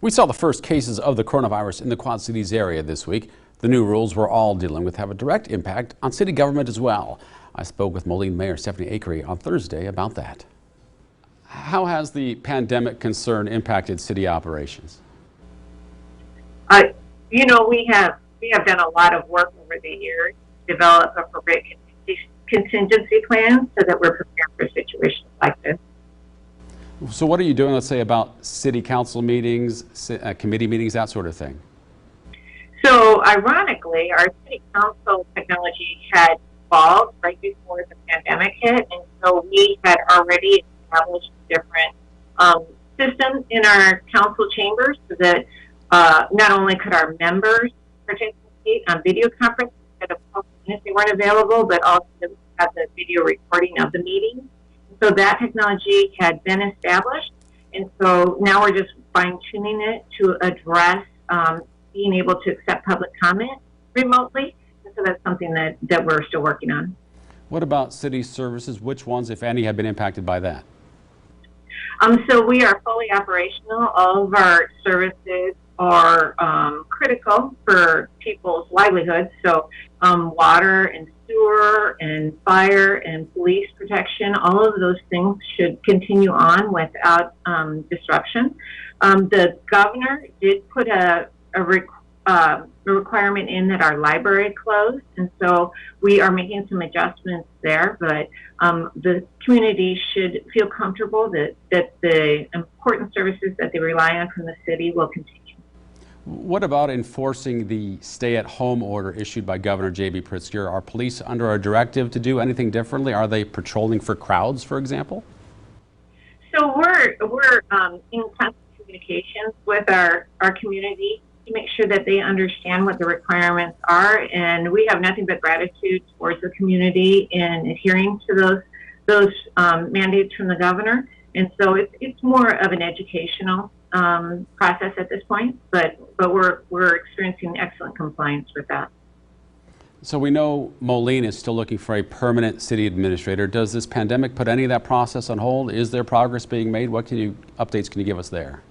We saw the first cases of the coronavirus in the Quad Cities area this week. The new rules we're all dealing with have a direct impact on city government as well. I spoke with Moline Mayor Stephanie Akery on Thursday about that. How has the pandemic concern impacted city operations? We have done a lot of work over the years to develop appropriate contingency plans so that we're prepared for situations like this. So what are you doing, let's say, about city council meetings, committee meetings, that sort of thing? So ironically, our city council technology had evolved right before the pandemic hit, and so we had already established different systems in our council chambers so that not only could our members participate on video conference instead of if they weren't available, but also have the video recording of the meeting. So that technology had been established, and so now we're just fine-tuning it to address being able to accept public comment remotely. And so that's something that we're still working on. What about city services? Which ones, if any, have been impacted by that? So we are fully operational. All of our services are critical for people's livelihoods. So water and sewer and fire and police protection, all of those things should continue on without disruption. The governor did put a requirement in that our library closed, and so we are making some adjustments there, but the community should feel comfortable that the important services that they rely on from the city will continue. What about enforcing the stay-at-home order issued by Governor J.B. Pritzker? Are police under a directive to do anything differently? Are they patrolling for crowds, for example? So we're in constant communications with our community to make sure that they understand what the requirements are, and we have nothing but gratitude towards the community in adhering to those mandates from the governor. And so it's more of an educational process at this point, but we're experiencing excellent compliance with that. So we know Moline is still looking for a permanent city administrator. Does this pandemic put any of that process on hold? Is there progress being made? What updates can you give us there?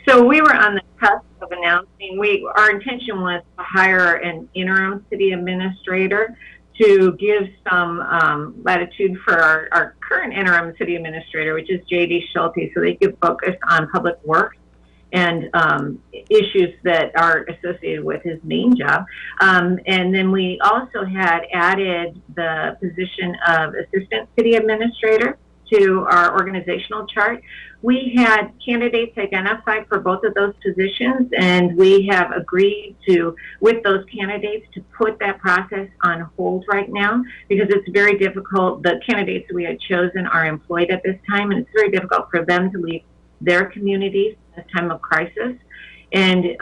So we were on the cusp of announcing, our intention was to hire an interim city administrator to give some latitude for our current interim city administrator, which is J.D. Schulte, so they could focus on public works and issues that are associated with his main job. And then we also had added the position of assistant city administrator to our organizational chart. We had candidates identified for both of those positions, and we have agreed with those candidates to put that process on hold right now because it's very difficult. The candidates we had chosen are employed at this time, and it's very difficult for them to leave their communities in this time of crisis. And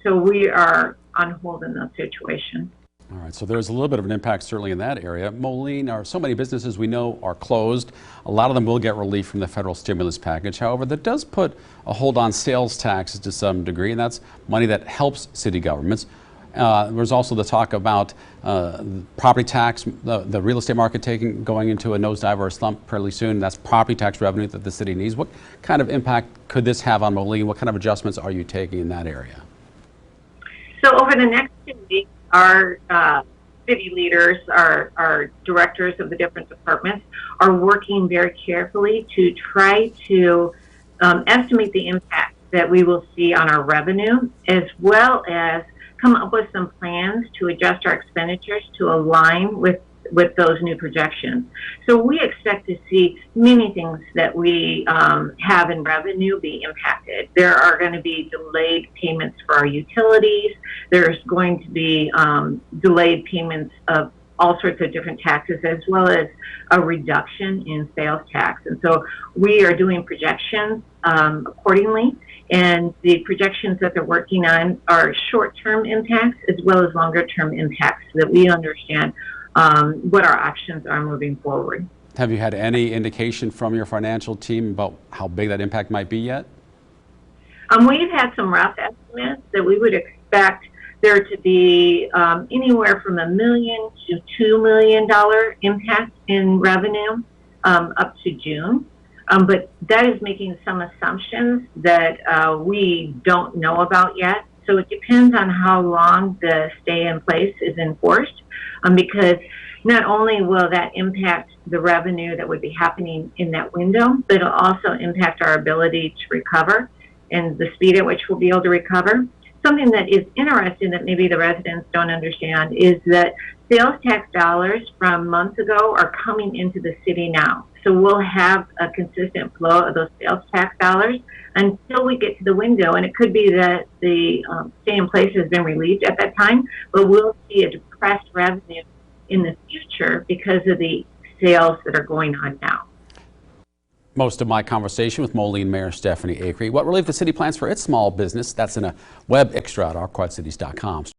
so we are on hold in that situation. All right, so there's a little bit of an impact certainly in that area. Moline, so many businesses we know are closed. A lot of them will get relief from the federal stimulus package. However, that does put a hold on sales taxes to some degree, and that's money that helps city governments. There's also the talk about property tax, the real estate market going into a nosedive or a slump fairly soon. That's property tax revenue that the city needs. What kind of impact could this have on Moline? What kind of adjustments are you taking in that area? So over the next 2 weeks, our city leaders, our directors of the different departments are working very carefully to try to estimate the impact that we will see on our revenue, as well as come up with some plans to adjust our expenditures to align with those new projections. So we expect to see many things that we have in revenue be impacted. There are going to be delayed payments for our utilities. There's going to be delayed payments of all sorts of different taxes, as well as a reduction in sales tax. And so we are doing projections accordingly. And the projections that they're working on are short-term impacts as well as longer-term impacts so that we understand what our options are moving forward. Have you had any indication from your financial team about how big that impact might be yet? We've had some rough estimates that we would expect there to be anywhere from $1 million to $2 million impact in revenue up to June. But that is making some assumptions that we don't know about yet. So it depends on how long the stay in place is enforced, because not only will that impact the revenue that would be happening in that window, but it'll also impact our ability to recover and the speed at which we'll be able to recover. Something that is interesting that maybe the residents don't understand is that sales tax dollars from months ago are coming into the city now. So we'll have a consistent flow of those sales tax dollars until we get to the window. And it could be that the stay in place has been relieved at that time, but we'll see a depressed revenue in the future because of the sales that are going on now. Most of my conversation with Moline Mayor Stephanie Acree. What relief the city plans for its small business, that's in a web extra at ourquadcities.com.